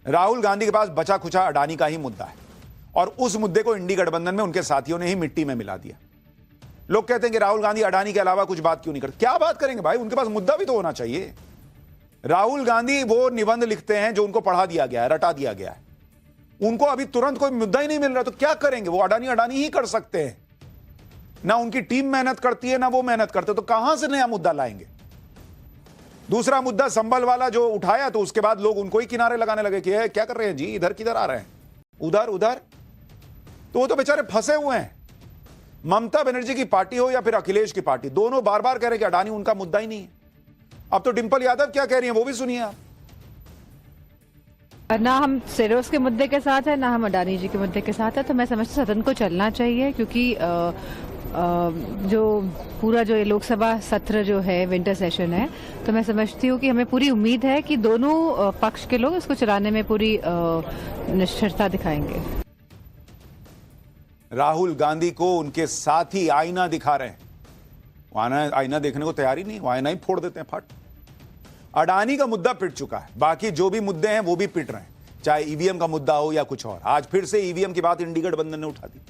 राहुल गांधी के पास बचा खुचा अडानी का ही मुद्दा है और उस मुद्दे को इंडी गठबंधन में उनके साथियों ने ही मिट्टी में मिला दिया। लोग कहते हैं कि राहुल गांधी अडानी के अलावा कुछ बात क्यों नहीं करते। क्या बात करेंगे भाई, उनके पास मुद्दा भी तो होना चाहिए। राहुल गांधी वो निबंध लिखते हैं जो उनको पढ़ा दिया गया है, रटा दिया गया है। उनको अभी तुरंत कोई मुद्दा ही नहीं मिल रहा तो क्या करेंगे। वो अडानी अडानी ही कर सकते हैं ना, उनकी टीम मेहनत करती है ना वो मेहनत करते, तो कहां से नया मुद्दा लाएंगे। दूसरा मुद्दा संबल वाला जो उठाया तो उसके बाद लोग उनको ही किनारे लगाने लगे कि क्या कर रहे हैं जी, इधर किधर आ रहे हैं, उधर उधर। तो वो तो बेचारे फंसे हुए हैं। ममता बनर्जी की पार्टी हो या फिर अखिलेश की पार्टी, दोनों बार बार कह रहे हैं कि अडानी उनका मुद्दा ही नहीं है। अब तो डिंपल यादव क्या कह रही हैं वो भी सुनिए आप। ना हम सेरोस के मुद्दे के साथ है ना हम अडानी जी के मुद्दे के साथ है। तो मैं समझती हूँ सदन को चलना चाहिए, क्योंकि जो पूरा जो लोकसभा सत्र जो है विंटर सेशन है, तो मैं समझती हूँ कि हमें पूरी उम्मीद है कि दोनों पक्ष के लोग इसको चलाने में पूरी निष्ठुरता दिखाएंगे। राहुल गांधी को उनके साथी आईना दिखा रहे हैं, आईना देखने को तैयार ही नहीं, वो आईना ही फोड़ देते हैं फट। अडानी का मुद्दा पिट चुका है, बाकी जो भी मुद्दे हैं वो भी पिट रहे हैं, चाहे ईवीएम का मुद्दा हो या कुछ और। आज फिर से ईवीएम की बात इंडी गठबंधन ने उठा दी।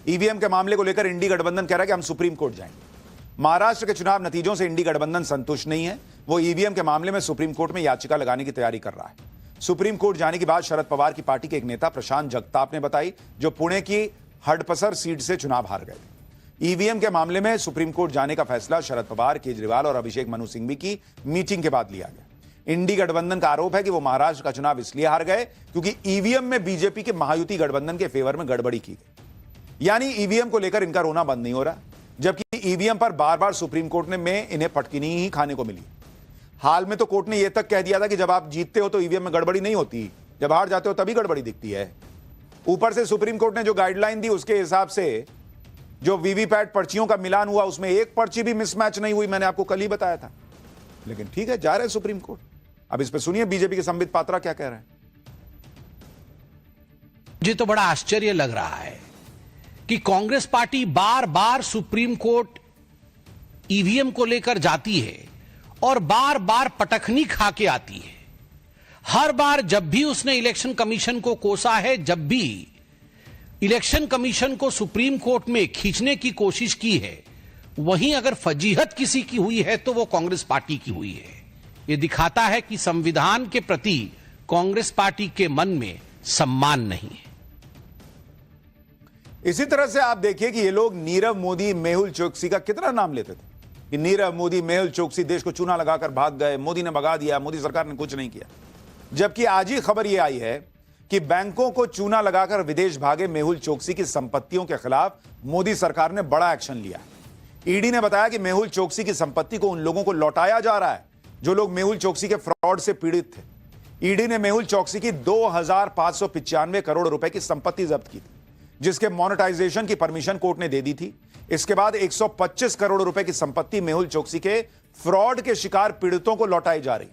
ईवीएम के मामले को लेकर इंडी गठबंधन कह रहा है कि हम सुप्रीम कोर्ट जाएंगे। महाराष्ट्र के चुनाव नतीजों से इंडी गठबंधन संतुष्ट नहीं है, वो ईवीएम के मामले में सुप्रीम कोर्ट में याचिका लगाने की तैयारी कर रहा है। सुप्रीम कोर्ट जाने की बात शरद पवार की पार्टी के एक नेता प्रशांत जगताप ने बताई, जो पुणे की हडपसर सीट से चुनाव हार गए थे। ईवीएम के मामले में सुप्रीम कोर्ट जाने का फैसला शरद पवार, केजरीवाल और अभिषेक मनु सिंघवी की मीटिंग के बाद लिया गया। इंडी गठबंधन का आरोप है कि वो महाराष्ट्र का चुनाव इसलिए हार गए क्योंकि ईवीएम में बीजेपी के महायुति गठबंधन के फेवर में गड़बड़ी की गई। यानी ईवीएम को लेकर इनका रोना बंद नहीं हो रहा, जबकि ईवीएम पर बार बार सुप्रीम कोर्ट में इन्हें पटकिनी ही खाने को मिली। हाल में तो कोर्ट ने यह तक कह दिया था कि जब आप जीतते हो तो ईवीएम में गड़बड़ी नहीं होती, जब हार जाते हो तभी गड़बड़ी दिखती है। ऊपर से सुप्रीम कोर्ट ने जो गाइडलाइन दी उसके हिसाब से जो वीवीपैट पर्चियों का मिलान हुआ उसमें एक पर्ची भी मिसमैच नहीं हुई, मैंने आपको कल ही बताया था। लेकिन ठीक है, जा रहे हैं सुप्रीम कोर्ट। अब इस पर सुनिए बीजेपी के संबित पात्रा क्या कह रहे हैं। मुझे तो बड़ा आश्चर्य लग रहा है कि कांग्रेस पार्टी बार बार सुप्रीम कोर्ट ईवीएम को लेकर जाती है और बार बार पटखनी खा के आती है। हर बार जब भी उसने इलेक्शन कमीशन को कोसा है, जब भी इलेक्शन कमीशन को सुप्रीम कोर्ट में खींचने की कोशिश की है, वहीं अगर फजीहत किसी की हुई है तो वो कांग्रेस पार्टी की हुई है। ये दिखाता है कि संविधान के प्रति कांग्रेस पार्टी के मन में सम्मान नहीं है। इसी तरह से आप देखिए कि ये लोग नीरव मोदी, मेहुल चोकसी का कितना नाम लेते थे कि नीरव मोदी, मेहुल चोकसी देश को चूना लगाकर भाग गए, मोदी ने भगा दिया, मोदी सरकार ने कुछ नहीं किया। जबकि आज ही खबर यह आई है कि बैंकों को चूना लगाकर विदेश भागे मेहुल चोकसी की संपत्तियों के खिलाफ मोदी सरकार ने बड़ा एक्शन लिया। ईडी ने बताया कि मेहुल चोकसी की संपत्ति को उन लोगों को लौटाया जा रहा है जो लोग मेहुल चोकसी के फ्रॉड से पीड़ित थे। ईडी ने मेहुल चोकसी की 2595 करोड़ रुपए की संपत्ति जब्त की थी, जिसके मोनेटाइजेशन की परमिशन कोर्ट ने दे दी थी। इसके बाद 125 करोड़ रुपए की संपत्ति मेहुल चोकसी के फ्रॉड के शिकार पीड़ितों को लौटाई जा रही।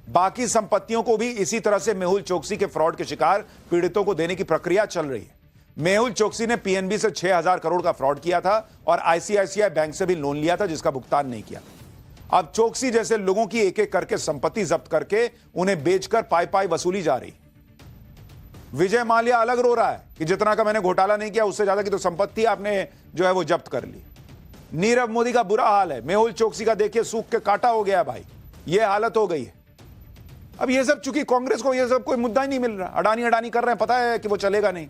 बाकी संपत्तियों को भी इसी तरह से मेहुल चोकसी के फ्रॉड के शिकार पीड़ितों को देने की प्रक्रिया चल रही है। मेहुल चोकसी ने पीएनबी से 6000 करोड़ का फ्रॉड किया था और आईसीआईसीआई बैंक से भी लोन लिया था जिसका भुगतान नहीं किया। अब चोकसी जैसे लोगों की एक एक करके संपत्ति जब्त करके उन्हें बेचकर पाई पाई वसूली जा रही। विजय माल्या अलग रो रहा है कि जितना का मैंने घोटाला नहीं किया उससे ज्यादा की तो संपत्ति आपने जो है वो जब्त कर ली। नीरव मोदी का बुरा हाल है, मेहुल चोकसी का देखिए सूख के काटा हो गया भाई, ये हालत हो गई है। अब ये सब चूंकि कांग्रेस को ये सब कोई मुद्दा ही नहीं मिल रहा, अडानी अडानी कर रहे हैं, पता है कि वो चलेगा नहीं,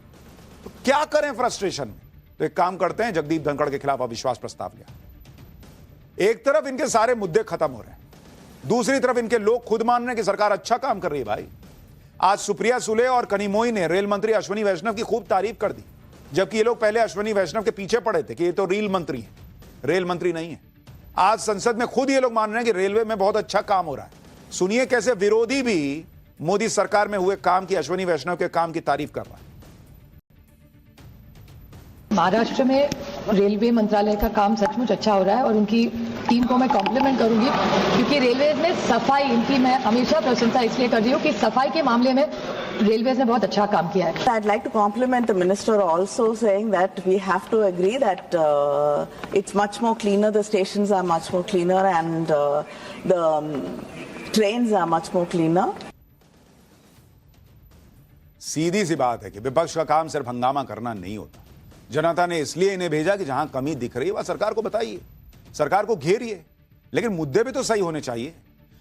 तो क्या करें फ्रस्ट्रेशन में। तो एक काम करते हैं, जगदीप धनखड़ के खिलाफ अविश्वास प्रस्ताव लिया। एक तरफ इनके सारे मुद्दे खत्म हो रहे हैं, दूसरी तरफ इनके लोग खुद मान रहे हैं कि सरकार अच्छा काम कर रही है। भाई आज सुप्रिया सुले और कनिमोई ने रेल मंत्री अश्विनी वैष्णव की खूब तारीफ कर दी, जबकि ये लोग पहले अश्विनी वैष्णव के पीछे पड़े थे कि ये तो रेल मंत्री है, रेल मंत्री नहीं है। आज संसद में खुद ये लोग मान रहे हैं कि रेलवे में बहुत अच्छा काम हो रहा है। सुनिए कैसे विरोधी भी मोदी सरकार में हुए काम की, अश्विनी वैष्णव के काम की तारीफ कर रहा है। महाराष्ट्र में रेलवे मंत्रालय का काम सचमुच अच्छा हो रहा है और उनकी टीम को मैं कॉम्प्लीमेंट करूंगी, क्योंकि रेलवे में सफाई, इनकी मैं हमेशा प्रशंसा इसलिए कर रही हूँ कि सफाई के मामले में रेलवे ने बहुत अच्छा काम किया है। I'd like to compliment the minister also, saying that we have to agree that it's much more cleaner, the stations are much more cleaner and the trains are much more cleaner. सीधी सी बात है कि विपक्ष का काम सिर्फ हंगामा करना नहीं होता। जनता ने इसलिए इन्हें भेजा कि जहां कमी दिख रही है वह सरकार को बताइए, सरकार को घेरिए, लेकिन मुद्दे भी तो सही होने चाहिए।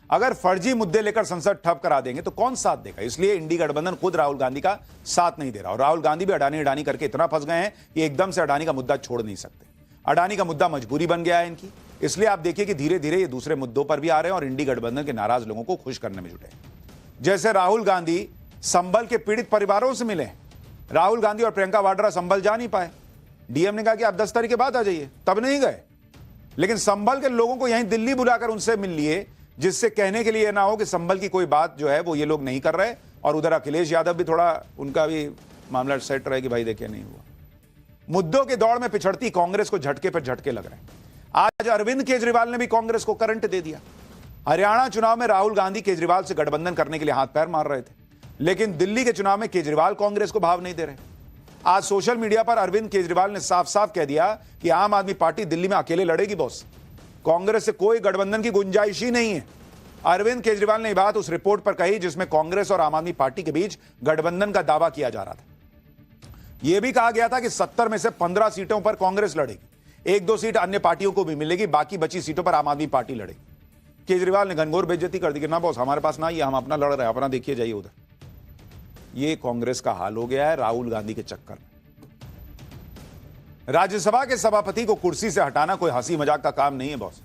अगर फर्जी मुद्दे लेकर संसद ठप करा देंगे तो कौन साथ देगा? इसलिए इंडी गठबंधन खुद राहुल गांधी का साथ नहीं दे रहा, और राहुल गांधी भी अडानी अडानी करके इतना फंस गए हैं कि एकदम से अडानी का मुद्दा छोड़ नहीं सकते। अडानी का मुद्दा मजबूरी बन गया है इनकी, इसलिए आप देखिए कि धीरे धीरे ये दूसरे मुद्दों पर भी आ रहे हैं और इंडी गठबंधन के नाराज लोगों को खुश करने में जुटे हैं। जैसे राहुल गांधी संभल के पीड़ित परिवारों से मिले। राहुल गांधी और प्रियंका वाड्रा संभल जा नहीं पाए, डीएम ने कहा कि आप 10 तारीख के बाद आ जाइए, तब नहीं गए। लेकिन संभल के लोगों को यहीं दिल्ली बुलाकर उनसे मिल लिए, जिससे कहने के लिए ना हो कि संभल की कोई बात जो है वो ये लोग नहीं कर रहे, और उधर अखिलेश यादव भी थोड़ा उनका भी मामला सेट रहे कि भाई देखिए नहीं हुआ। मुद्दों के दौड़ में पिछड़ती कांग्रेस को झटके पर झटके लग रहे हैं। आज अरविंद केजरीवाल ने भी कांग्रेस को करंट दे दिया। हरियाणा चुनाव में राहुल गांधी केजरीवाल से गठबंधन करने के लिए हाथ पैर मार रहे थे, लेकिन दिल्ली के चुनाव में केजरीवाल कांग्रेस को भाव नहीं दे रहे। आज सोशल मीडिया पर अरविंद केजरीवाल ने साफ साफ कह दिया कि आम आदमी पार्टी दिल्ली में अकेले लड़ेगी बॉस, कांग्रेस से कोई गठबंधन की गुंजाइश ही नहीं है। अरविंद केजरीवाल ने यह बात उस रिपोर्ट पर कही जिसमें कांग्रेस और आम आदमी पार्टी के बीच गठबंधन का दावा किया जा रहा था। यह भी कहा गया था कि 70 में से 15 सीटों पर कांग्रेस लड़ेगी, 1-2 सीट अन्य पार्टियों को भी मिलेगी, बाकी बची सीटों पर आम आदमी पार्टी लड़ेगी। केजरीवाल ने घनघोर बेइज्जती कर दी कि ना बॉस हमारे पास ना, ये हम अपना लड़ रहे हैं, अपना देखिए जाइए उधर। ये कांग्रेस का हाल हो गया है राहुल गांधी के चक्कर में। राज्यसभा के सभापति को कुर्सी से हटाना कोई हंसी मजाक का काम नहीं है बॉस,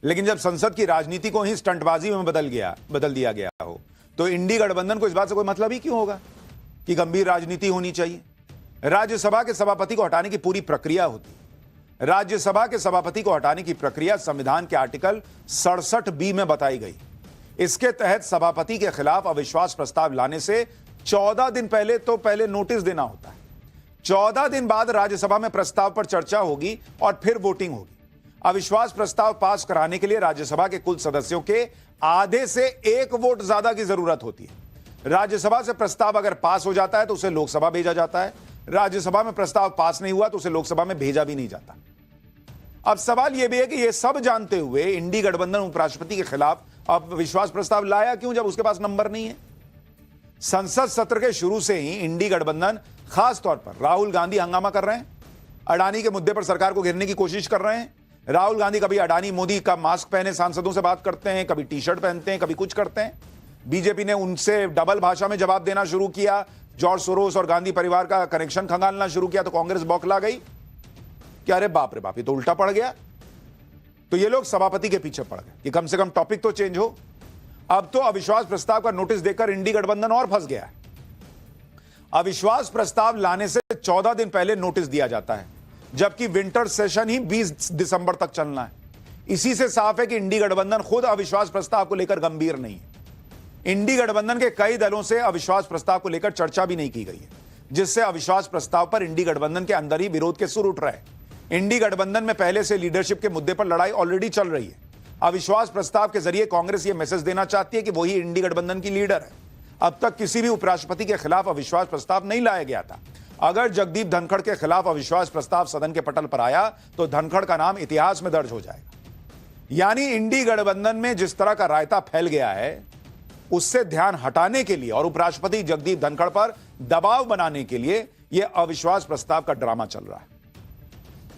लेकिन जब संसद की राजनीति को ही स्टंटबाजी में बदल दिया गया हो तो इंडी गठबंधन को इस बात से कोई मतलब ही क्यों होगा कि गंभीर राजनीति होनी चाहिए। राज्यसभा के सभापति को हटाने की पूरी प्रक्रिया होती है। राज्यसभा के सभापति को हटाने की प्रक्रिया संविधान के आर्टिकल 67B में बताई गई। इसके तहत सभापति के खिलाफ अविश्वास प्रस्ताव लाने से 14 दिन पहले नोटिस देना होता है। 14 दिन बाद राज्यसभा में प्रस्ताव पर चर्चा होगी और फिर वोटिंग होगी। अविश्वास प्रस्ताव पास कराने के लिए राज्यसभा के कुल सदस्यों के आधे से 1 वोट ज्यादा की जरूरत होती है। राज्यसभा से प्रस्ताव अगर पास हो जाता है तो उसे लोकसभा भेजा जाता है, राज्यसभा में प्रस्ताव पास नहीं हुआ तो उसे लोकसभा में भेजा भी नहीं जाता। अब सवाल यह भी है कि यह सब जानते हुए इंडी गठबंधन उपराष्ट्रपति के खिलाफ अब विश्वास प्रस्ताव लाया क्यों जब उसके पास नंबर नहीं है। संसद सत्र के शुरू से ही इंडी गठबंधन खास तौर पर राहुल गांधी हंगामा कर रहे हैं, अडानी के मुद्दे पर सरकार को घेरने की कोशिश कर रहे हैं। राहुल गांधी कभी अडानी मोदी का मास्क पहने सांसदों से बात करते हैं, कभी टी शर्ट पहनते हैं, कभी कुछ करते हैं। बीजेपी ने उनसे डबल भाषा में जवाब देना शुरू किया, जॉर्ज सोरोस और गांधी परिवार का कनेक्शन खंगालना शुरू किया तो कांग्रेस बौखला गई कि अरे बाप रे बाप ये तो उल्टा पड़ गया। तो ये लोग सभापति के पीछे पड़ गए कि कम से कम टॉपिक तो चेंज हो। अब तो अविश्वास प्रस्ताव का नोटिस देकर इंडी गठबंधन और फंस गया है। अविश्वास प्रस्ताव लाने से 14 दिन पहले नोटिस दिया जाता है, जबकि विंटर सेशन ही 20 दिसंबर तक चलना है। इसी से साफ है कि इंडी गठबंधन खुद अविश्वास प्रस्ताव को लेकर गंभीर नहीं है। इंडी गठबंधन के कई दलों से अविश्वास प्रस्ताव को लेकर चर्चा भी नहीं की गई है, जिससे अविश्वास प्रस्ताव पर इंडी गठबंधन के अंदर ही विरोध के सुर उठ रहे हैं। इंडी गठबंधन में पहले से लीडरशिप के मुद्दे पर लड़ाई ऑलरेडी चल रही है। अविश्वास प्रस्ताव के जरिए कांग्रेस यह मैसेज देना चाहती है कि वही इंडी गठबंधन की लीडर है। अब तक किसी भी उपराष्ट्रपति के खिलाफ अविश्वास प्रस्ताव नहीं लाया गया था। अगर जगदीप धनखड़ के खिलाफ अविश्वास प्रस्ताव सदन के पटल पर आया तो धनखड़ का नाम इतिहास में दर्ज हो जाएगा। यानी इंडी गठबंधन में जिस तरह का रायता फैल गया है उससे ध्यान हटाने के लिए और उपराष्ट्रपति जगदीप धनखड़ पर दबाव बनाने के लिए यह अविश्वास प्रस्ताव का ड्रामा चल रहा है।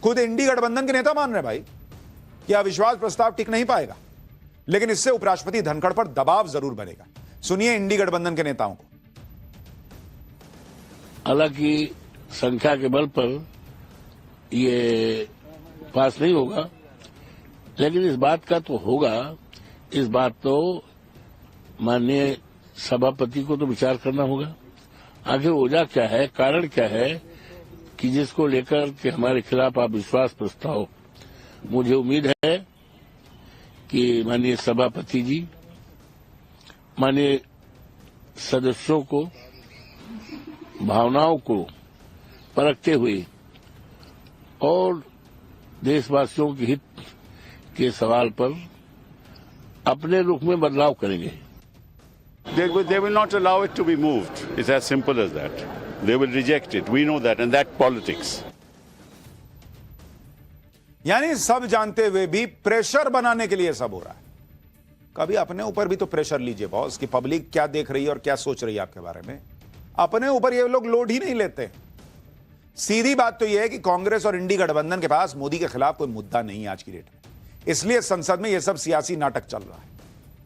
खुद इंडी गठबंधन के नेता मान रहे भाई कि अविश्वास प्रस्ताव टिक नहीं पाएगा, लेकिन इससे उपराष्ट्रपति धनखड़ पर दबाव जरूर बनेगा। सुनिए इंडी गठबंधन के नेताओं को। हालांकि संख्या के बल पर ये पास नहीं होगा, लेकिन इस बात का तो होगा, इस बात तो माननीय सभापति को तो विचार करना होगा। आखिर वजह क्या है, कारण क्या है कि जिसको लेकर के हमारे खिलाफ अविश्वास प्रस्ताव। मुझे उम्मीद है कि माननीय सभापति जी माननीय सदस्यों को भावनाओं को परखते हुए और देशवासियों के हित के सवाल पर अपने रुख में बदलाव करेंगे। They will not allow it to be moved. It's as simple as that. They will reject it. We know that, and that's politics. यानी सब जानते हुए भी प्रेशर बनाने के लिए सब हो रहा है। कभी अपने ऊपर भी तो प्रेशर लीजिए बॉस कि पब्लिक क्या देख रही है और क्या सोच रही है आपके बारे में। अपने ऊपर ये लोग लोड ही नहीं लेते। सीधी बात तो यह है कि कांग्रेस और इंडी गठबंधन के पास मोदी के खिलाफ कोई मुद्दा नहीं है आज की डेट में, इसलिए संसद में यह सब सियासी नाटक चल रहा है।